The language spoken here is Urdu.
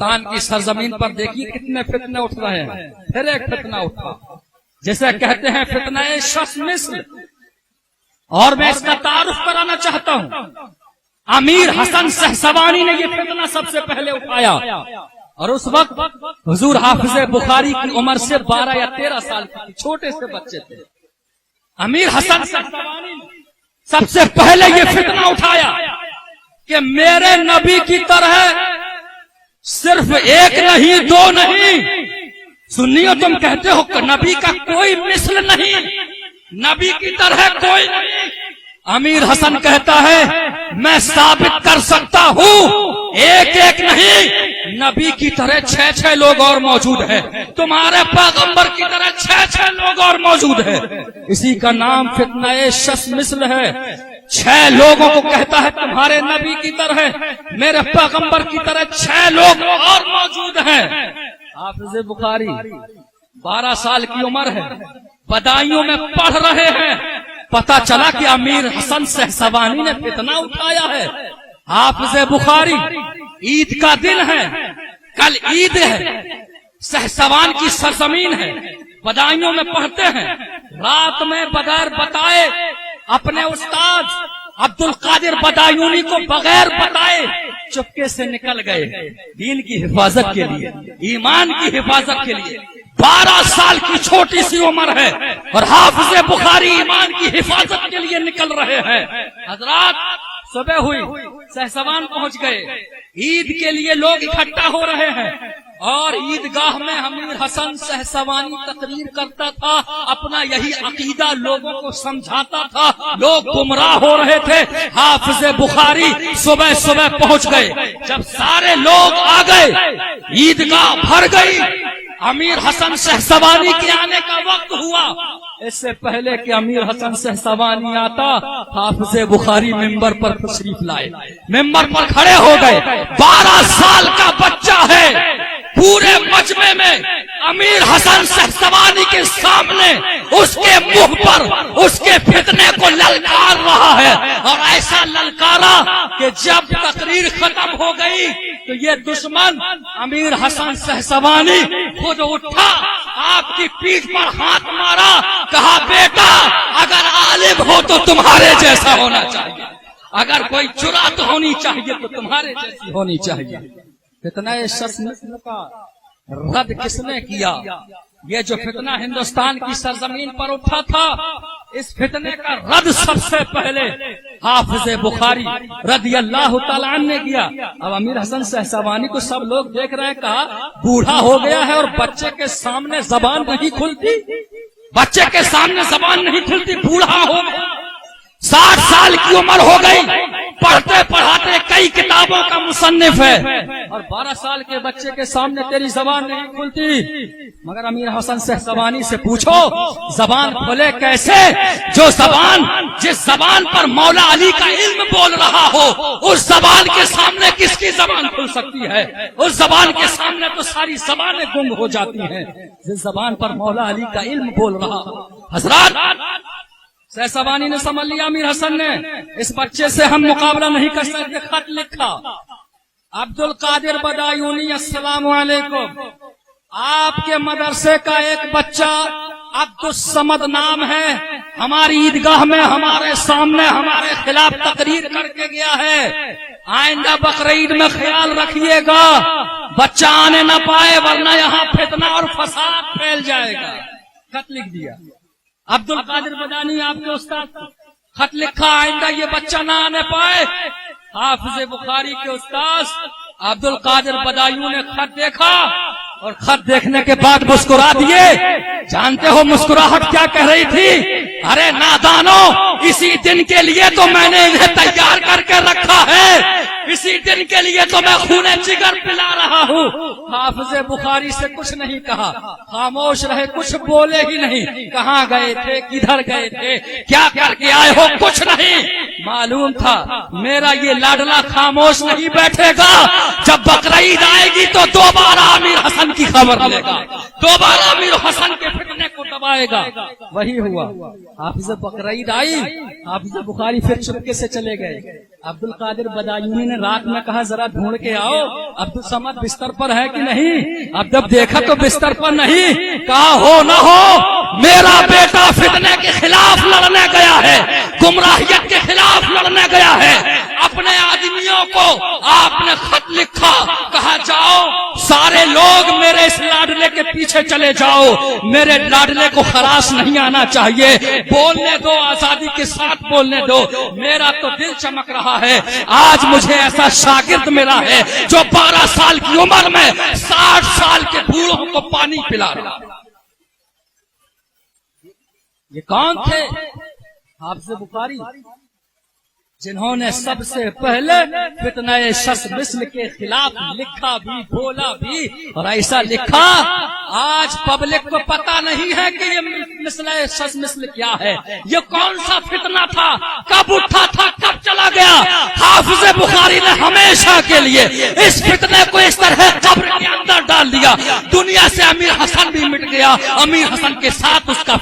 ہندوستان کی سرزمین پر دیکھیے کتنے فتنے اٹھ رہے ہیں. پھر ایک فتنہ اٹھا جسے کہتے ہیں فتنہ شخص مثل، اور میں اس کا تعارف کرانا چاہتا ہوں. امیر حسن سہسوانی نے یہ فتنہ سب سے پہلے اٹھایا، اور اس وقت حضور حافظ بخاری کی عمر سے 12 یا 13 سال کی چھوٹے سے بچے تھے. امیر حسن سہسوانی نے سب سے پہلے یہ فتنہ اٹھایا کہ میرے نبی کی طرح صرف ایک نہیں دو نہیں. سنیو تم کہتے ہو کہ نبی کا کوئی مثل نہیں، نبی کی طرح کوئی نہیں. امیر حسن کہتا ہے میں ثابت کر سکتا ہوں ایک ایک نہیں، نبی کی طرح 6 لوگ اور موجود ہیں، تمہارے پیغمبر کی طرح 6 لوگ اور موجود ہیں. اسی کا نام فتنہ شخص مثل ہے. 6 لوگوں کو کہتا ہے تمہارے نبی کی طرح، میرے پیغمبر کی طرح 6 لوگ اور موجود ہیں. حافظ بخاری 12 سال کی عمر ہے، بدائیوں میں پڑھ رہے ہیں. پتا چلا کہ امیر حسن سہسوانی نے فتنہ اٹھایا ہے. حافظ بخاری عید کا دن ہے، کل عید ہے، سہسوان کی سرزمین ہے، بدائیوں میں پڑھتے ہیں. رات میں بغیر بتائے اپنے استاد عبد القادر بدایونی کو بغیر بتائے چپکے سے نکل گئے دین کی حفاظت کے لیے، ایمان کی حفاظت کے لیے. 12 سال کی چھوٹی سی عمر ہے اور حافظ بخاری ایمان کی حفاظت کے لیے نکل رہے ہیں. حضرات صبح ہوئی، سہسوان پہنچ گئے. عید کے لیے لوگ اکٹھا ہو رہے ہیں اور عیدگاہ میں امیر حسن سہسوانی تقریر کرتا تھا، اپنا یہی عقیدہ لوگوں کو سمجھاتا تھا. لوگ گمراہ ہو رہے تھے. حافظ بخاری صبح پہنچ گئے. جب سارے لوگ آ گئے عیدگاہ بھر گئی. امیر حسن سہسوانی کے آنے کا وقت ہوا. اس سے پہلے کہ امیر حسن سہسوانی آتا، حافظ بخاری ممبر پر تشریف لائے، ممبر پر کھڑے ہو گئے. 12 سال کا بچہ ہے، پورے مجمع میں امیر حسن سہسوانی کے سامنے اس کے منہ پر اس کے فتنے کو للکار رہا ہے. اور ایسا للکارا کہ جب تقریر ختم ہو گئی تو یہ دشمن امیر حسن سہسوانی خود اٹھا، آپ کی پیٹھ پر ہاتھ مارا، کہا بیٹا اگر عالم ہو تو تمہارے جیسا ہونا چاہیے، اگر کوئی جرأت ہونی چاہیے تو تمہارے جیسی ہونی چاہیے. فتنہ شخص مثل کا رد کس نے کیا؟ یہ جو فتنہ ہندوستان کی سرزمین پر اٹھا تھا، اس فتنے کا رد سب سے پہلے حافظ بخاری رضی اللہ تعالیٰ عنہ نے کیا. اب امیر حسن سہسوانی کو سب لوگ دیکھ رہے ہیں، کہا بوڑھا ہو گیا ہے اور بچے کے سامنے زبان نہیں کھلتی، بچے کے سامنے زبان نہیں کھلتی، بوڑھا ہو گیا، 60 سال کی عمر ہو گئی، پڑھتے پڑھاتے کئی کتابوں کا مصنف ہے، اور 12 سال کے بچے کے سامنے تیری زبان نہیں کھلتی. مگر امیر حسن سہسوانی سے پوچھو زبان کھلے کیسے؟ جو زبان، جس زبان پر مولا علی کا علم بول رہا ہو، اس زبان کے سامنے کس کی زبان کھل سکتی ہے؟ اس زبان کے سامنے تو ساری زبانیں گم ہو جاتی ہیں جس زبان پر مولا علی کا علم بول رہا ہو. حضرات سہسوانی نے سمجھ لیا امیر حسن نے اس بچے سے ہم مقابلہ نہیں کر سکتے. خط لکھا، عبد القادر بدایونی السلام علیکم، آپ کے مدرسے کا ایک بچہ عبد الصمد نام ہے، ہماری عیدگاہ میں ہمارے سامنے ہمارے خلاف تقریر کر کے گیا ہے. آئندہ بقرعید میں خیال رکھیے گا بچہ آنے نہ پائے، ورنہ یہاں فتنہ اور فساد پھیل جائے گا. خط لکھ دیا. عبد القادر بدانی آپ کے استاد، خط لکھا آئندہ یہ بچہ نہ آنے پائے. حافظ بخاری کے استاد عبد القادر بدایوں نے خط دیکھا اور خط دیکھنے کے بعد مسکرا دیے. جانتے ہو مسکراہٹ کیا کہہ رہی تھی؟ ارے نادانو، اسی دن کے لیے تو میں نے انہیں تیار کر کے رکھا ہے، اسی دن کے لیے تو میں خون جگر پلا رہا ہوں. حافظ بخاری سے کچھ نہیں کہا، خاموش رہے، کچھ بولے ہی نہیں. کہاں گئے تھے، کدھر گئے تھے، کیا کر کے آئے ہو، کچھ نہیں. معلوم تھا میرا یہ لاڈلا خاموش نہیں بیٹھے گا، جب بقرعید آئے گی تو دوبارہ امیر حسن کی خبر لے گا، دوبارہ امیر حسن کے فتنے کو کب آئے گا؟ وہی ہوا، حافظ بقرعید آئی، حافظ بخاری پھر چپکے سے چلے گئے۔ عبد القادر بدایونی نے رات میں کہا ذرا ڈھونڈ کے آؤ عبد الصمد بستر پر ہے کہ نہیں۔ اب جب دیکھا تو بستر پر نہیں، کہا ہو نہ ہو میرا بیٹا فتنے کے خلاف لڑنے گیا ہے، گمراہیت کے خلاف لڑنے گیا ہے۔ اپنے آدمیوں کو آپ نے خط لکھا، کہا جاؤ سارے لوگ میرے اس لاڈلے کے پیچھے چلے جاؤ، میرے لاڈلے کو خراش نہیں آنا چاہیے، بولنے دو، آزادی کے ساتھ بولنے دو۔ میرا تو دل چمک رہا ہے، آج مجھے ایسا شاگرد ملا ہے جو 12 سال کی عمر میں 60 سال کے بوڑھوں کو پانی پلا رہا۔ یہ کون تھے؟ حافظ بخاری، جنہوں نے سب سے پہلے فتنہ شس مثل کے خلاف لکھا بھی، بولا بھی، اور ایسا لکھا آج پبلک کو پتا نہیں ہے کہ یہ مثل شس مثل کیا ہے، یہ کون سا فتنہ تھا، کب اٹھا تھا، کب چلا گیا۔ حافظ بخاری نے ہمیشہ کے لیے اس فتنے کو اس طرح قبر کے اندر ڈال دیا، دنیا سے امیر حسن بھی مٹ گیا، امیر حسن کے ساتھ اس کا